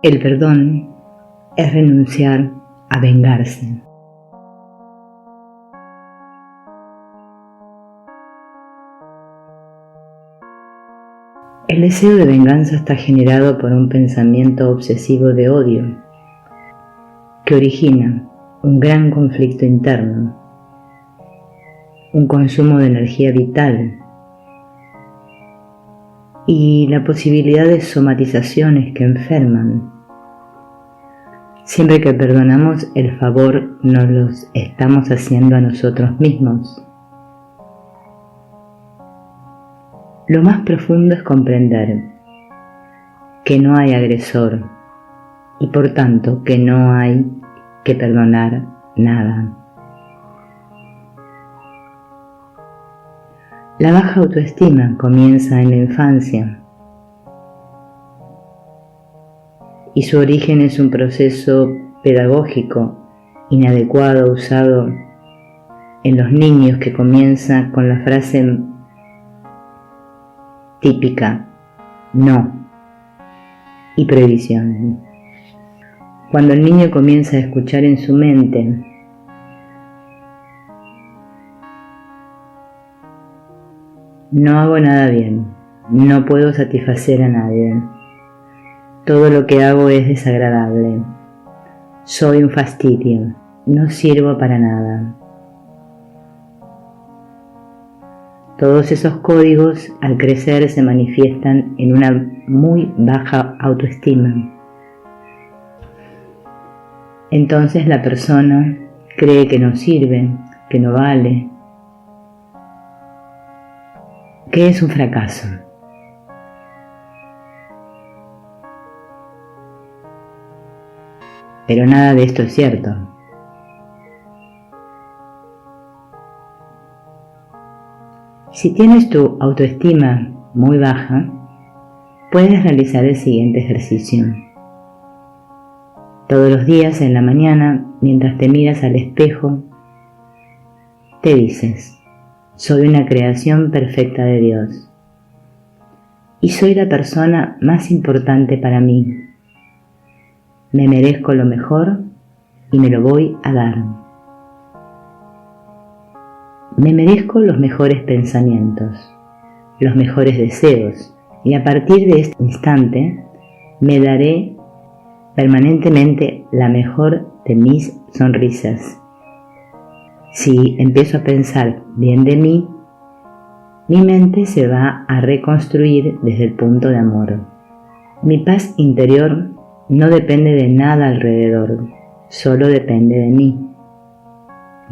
El perdón es renunciar a vengarse. El deseo de venganza está generado por un pensamiento obsesivo de odio que origina un gran conflicto interno, un consumo de energía vital y la posibilidad de somatizaciones que enferman. Siempre que perdonamos, el favor nos lo estamos haciendo a nosotros mismos. Lo más profundo es comprender que no hay agresor y por tanto que no hay que perdonar nada. La baja autoestima comienza en la infancia y su origen es un proceso pedagógico inadecuado usado en los niños que comienza con la frase típica, no, y prohibición. Cuando el niño comienza a escuchar en su mente no hago nada bien, no puedo satisfacer a nadie, todo lo que hago es desagradable, soy un fastidio, no sirvo para nada. Todos esos códigos al crecer se manifiestan en una muy baja autoestima. Entonces la persona cree que no sirve, que no vale, que es un fracaso. Pero nada de esto es cierto. Si tienes tu autoestima muy baja, puedes realizar el siguiente ejercicio. Todos los días en la mañana, mientras te miras al espejo, te dices: soy una creación perfecta de Dios y soy la persona más importante para mí. Me merezco lo mejor y me lo voy a dar. Me merezco los mejores pensamientos, los mejores deseos, y a partir de este instante me daré permanentemente la mejor de mis sonrisas. Si empiezo a pensar bien de mí, mi mente se va a reconstruir desde el punto de amor. Mi paz interior no depende de nada alrededor, solo depende de mí.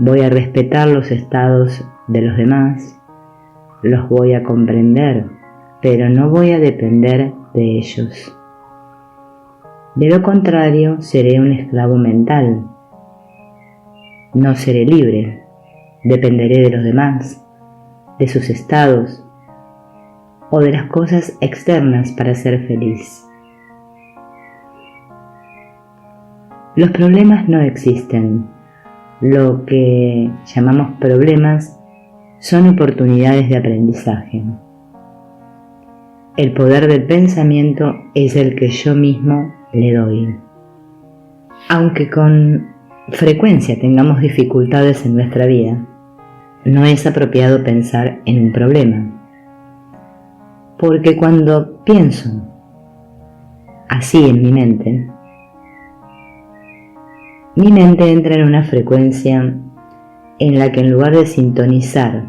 Voy a respetar los estados de los demás, los voy a comprender, pero no voy a depender de ellos. De lo contrario, seré un esclavo mental. No seré libre, dependeré de los demás, de sus estados o de las cosas externas para ser feliz. Los problemas no existen. Lo que llamamos problemas son oportunidades de aprendizaje. El poder del pensamiento es el que yo mismo le doy. Aunque con frecuencia tengamos dificultades en nuestra vida, no es apropiado pensar en un problema. Porque cuando pienso así en mi mente entra en una frecuencia en la que en lugar de sintonizar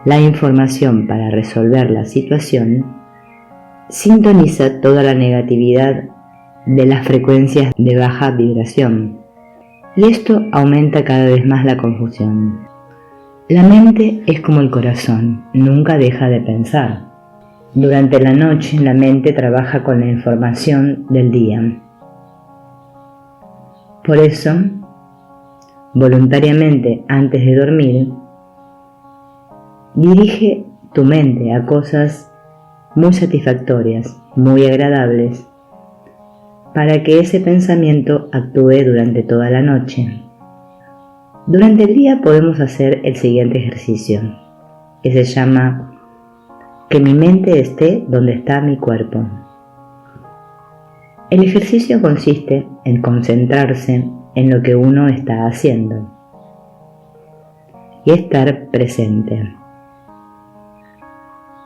la información para resolver la situación, sintoniza toda la negatividad de las frecuencias de baja vibración. Y esto aumenta cada vez más la confusión. La mente es como el corazón, nunca deja de pensar. Durante la noche la mente trabaja con la información del día. Por eso, voluntariamente antes de dormir, dirige tu mente a cosas muy satisfactorias, muy agradables, para que ese pensamiento actúe durante toda la noche. Durante el día podemos hacer el siguiente ejercicio, que se llama que mi mente esté donde está mi cuerpo. El ejercicio consiste en concentrarse en lo que uno está haciendo y estar presente.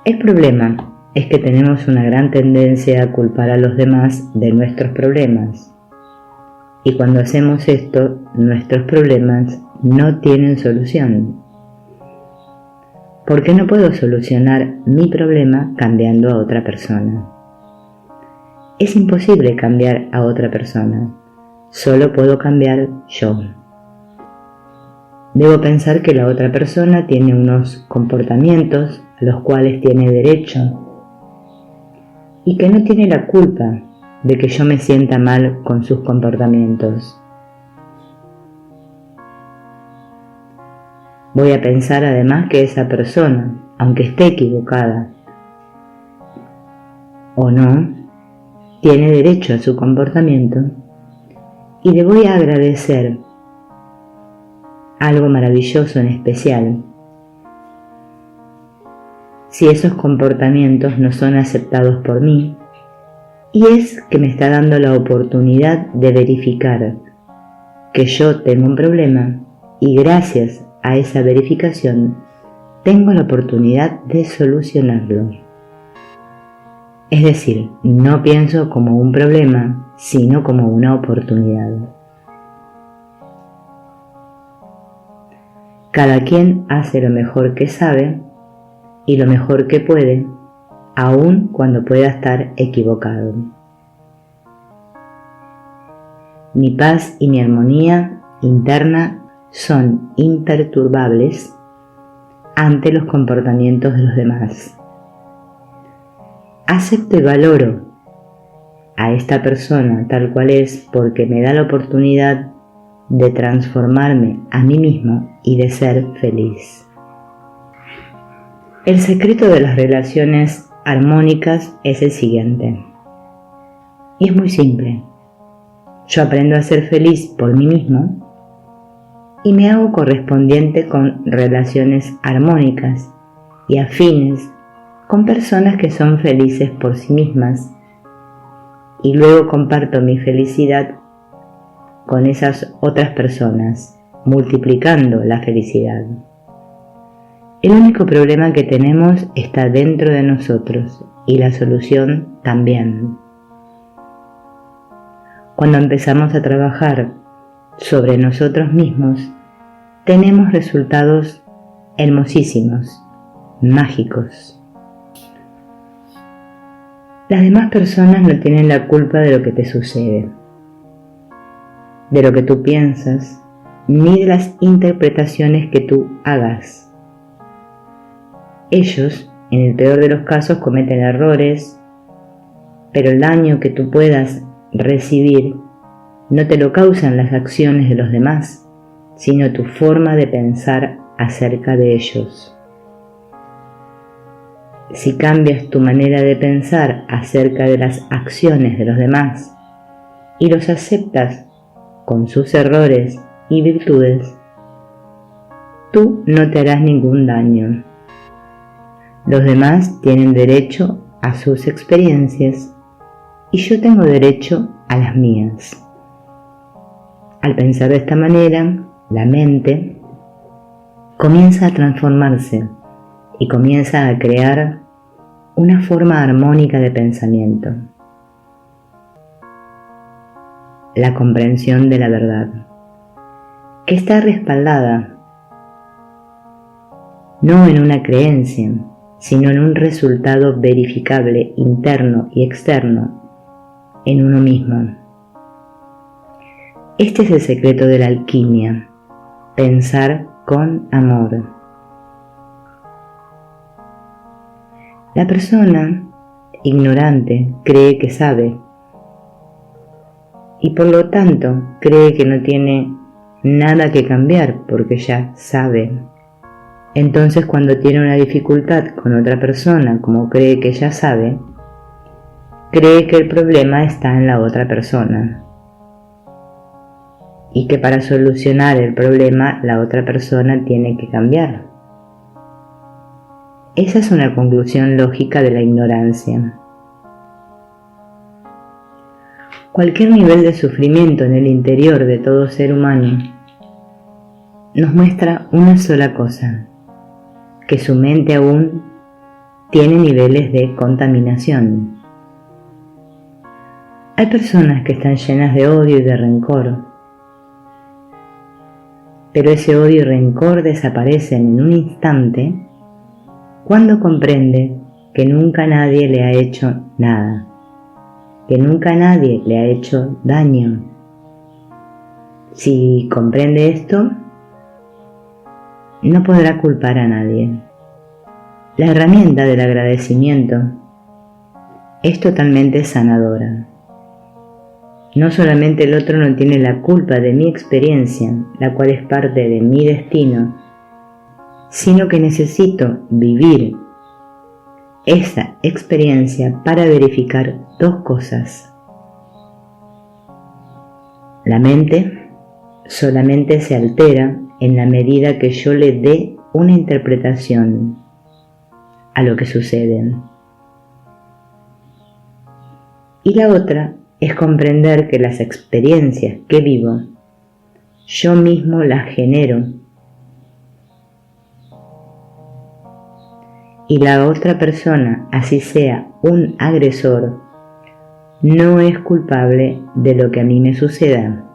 El problema es que tenemos una gran tendencia a culpar a los demás de nuestros problemas. Y cuando hacemos esto, nuestros problemas no tienen solución. Porque no puedo solucionar mi problema cambiando a otra persona. Es imposible cambiar a otra persona. Solo puedo cambiar yo. Debo pensar que la otra persona tiene unos comportamientos a los cuales tiene derecho y que no tiene la culpa de que yo me sienta mal con sus comportamientos. Voy a pensar además que esa persona, aunque esté equivocada o no, tiene derecho a su comportamiento y le voy a agradecer algo maravilloso en especial si esos comportamientos no son aceptados por mí, y es que me está dando la oportunidad de verificar que yo tengo un problema y gracias a esa verificación tengo la oportunidad de solucionarlo. Es decir, no pienso como un problema, sino como una oportunidad. Cada quien hace lo mejor que sabe y lo mejor que puede, aun cuando pueda estar equivocado. Mi paz y mi armonía interna son imperturbables ante los comportamientos de los demás. Acepto y valoro a esta persona tal cual es porque me da la oportunidad de transformarme a mí mismo y de ser feliz. El secreto de las relaciones armónicas es el siguiente. Y es muy simple. Yo aprendo a ser feliz por mí mismo y me hago correspondiente con relaciones armónicas y afines con personas que son felices por sí mismas, y luego comparto mi felicidad con esas otras personas, multiplicando la felicidad. El único problema que tenemos está dentro de nosotros y la solución también. Cuando empezamos a trabajar sobre nosotros mismos, tenemos resultados hermosísimos, mágicos. Las demás personas no tienen la culpa de lo que te sucede, de lo que tú piensas, ni de las interpretaciones que tú hagas. Ellos, en el peor de los casos, cometen errores, pero el daño que tú puedas recibir no te lo causan las acciones de los demás, sino tu forma de pensar acerca de ellos. Si cambias tu manera de pensar acerca de las acciones de los demás y los aceptas con sus errores y virtudes, tú no te harás ningún daño. Los demás tienen derecho a sus experiencias y yo tengo derecho a las mías. Al pensar de esta manera, la mente comienza a transformarse y comienza a crear una forma armónica de pensamiento. La comprensión de la verdad, que está respaldada no en una creencia, sino en un resultado verificable interno y externo en uno mismo. Este es el secreto de la alquimia, pensar con amor. La persona ignorante cree que sabe y por lo tanto cree que no tiene nada que cambiar porque ya sabe. Entonces cuando tiene una dificultad con otra persona, como cree que ya sabe, cree que el problema está en la otra persona y que para solucionar el problema la otra persona tiene que cambiar. Esa es una conclusión lógica de la ignorancia. Cualquier nivel de sufrimiento en el interior de todo ser humano nos muestra una sola cosa, que su mente aún tiene niveles de contaminación. Hay personas que están llenas de odio y de rencor, pero ese odio y rencor desaparecen en un instante cuando comprende que nunca nadie le ha hecho nada, que nunca nadie le ha hecho daño. Si comprende esto, no podrá culpar a nadie. La herramienta del agradecimiento es totalmente sanadora. No solamente el otro no tiene la culpa de mi experiencia, la cual es parte de mi destino, sino que necesito vivir esa experiencia para verificar dos cosas. La mente solamente se altera en la medida que yo le dé una interpretación a lo que sucede. Y la otra es comprender que las experiencias que vivo, yo mismo las genero. Y la otra persona, así sea un agresor, no es culpable de lo que a mí me suceda.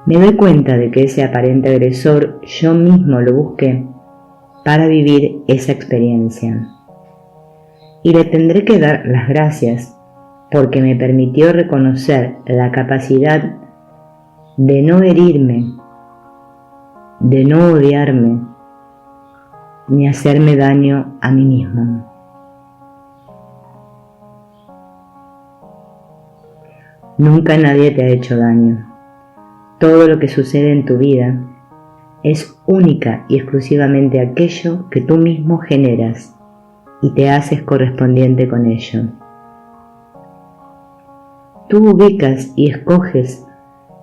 Me doy cuenta de que ese aparente agresor yo mismo lo busqué para vivir esa experiencia. Y le tendré que dar las gracias porque me permitió reconocer la capacidad de no herirme, de no odiarme, ni hacerme daño a mí mismo. Nunca nadie te ha hecho daño. Todo lo que sucede en tu vida es única y exclusivamente aquello que tú mismo generas y te haces correspondiente con ello. Tú ubicas y escoges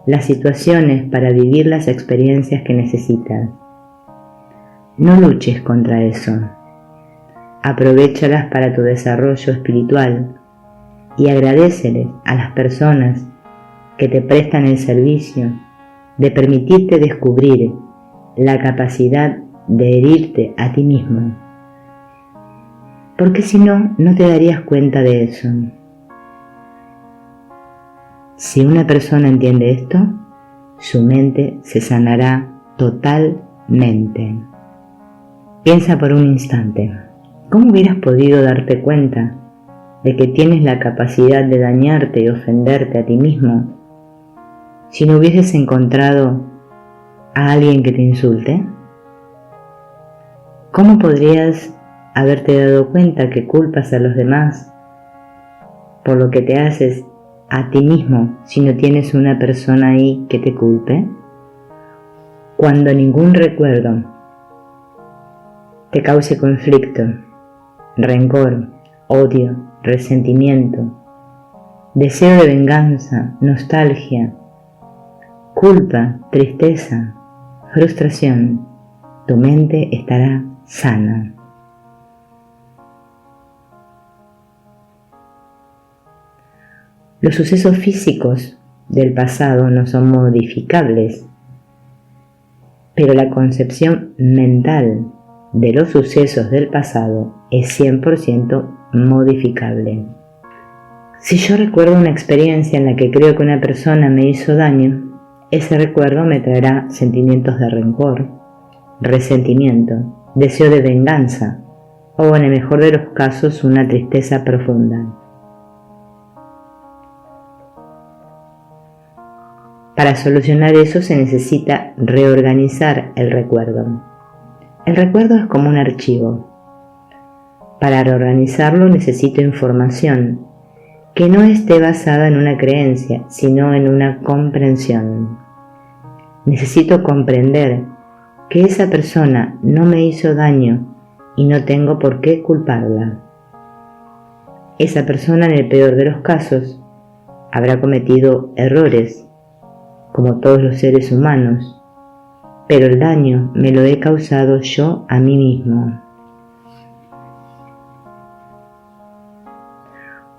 las situaciones para vivir las experiencias que necesitas. No luches contra eso. Aprovéchalas para tu desarrollo espiritual y agradéceles a las personas que te prestan el servicio de permitirte descubrir la capacidad de herirte a ti mismo. Porque si no, no te darías cuenta de eso. Si una persona entiende esto, su mente se sanará totalmente. Piensa por un instante, ¿cómo hubieras podido darte cuenta de que tienes la capacidad de dañarte y ofenderte a ti mismo si no hubieses encontrado a alguien que te insulte? ¿Cómo podrías haberte dado cuenta que culpas a los demás por lo que te haces a ti mismo si no tienes una persona ahí que te culpe? Cuando ningún recuerdo te cause conflicto, rencor, odio, resentimiento, deseo de venganza, nostalgia, culpa, tristeza, frustración, tu mente estará sana. Los sucesos físicos del pasado no son modificables, pero la concepción mental de los sucesos del pasado es 100% modificable. Si yo recuerdo una experiencia en la que creo que una persona me hizo daño, ese recuerdo me traerá sentimientos de rencor, resentimiento, deseo de venganza o, en el mejor de los casos, una tristeza profunda. Para solucionar eso se necesita reorganizar el recuerdo. El recuerdo es como un archivo. Para reorganizarlo necesito información que no esté basada en una creencia, sino en una comprensión. Necesito comprender que esa persona no me hizo daño y no tengo por qué culparla. Esa persona, en el peor de los casos, habrá cometido errores, como todos los seres humanos, pero el daño me lo he causado yo a mí mismo.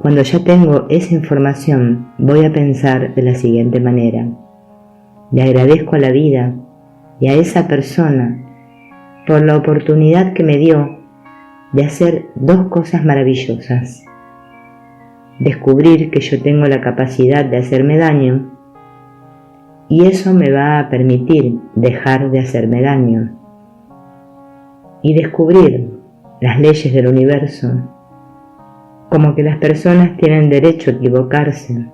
Cuando ya tengo esa información, voy a pensar de la siguiente manera: le agradezco a la vida y a esa persona por la oportunidad que me dio de hacer dos cosas maravillosas: descubrir que yo tengo la capacidad de hacerme daño, y eso me va a permitir dejar de hacerme daño, y descubrir las leyes del universo, como que las personas tienen derecho a equivocarse,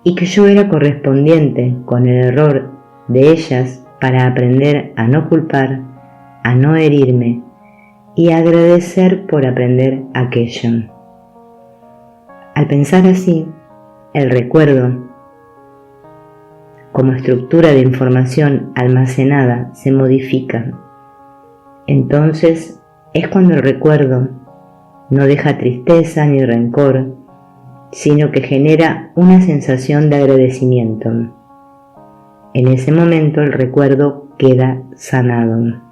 y que yo era correspondiente con el error de ellas para aprender a no culpar, a no herirme y a agradecer por aprender aquello. Al pensar así, el recuerdo, como estructura de información almacenada, se modifica. Entonces es cuando el recuerdo no deja tristeza ni rencor, sino que genera una sensación de agradecimiento. En ese momento el recuerdo queda sanado.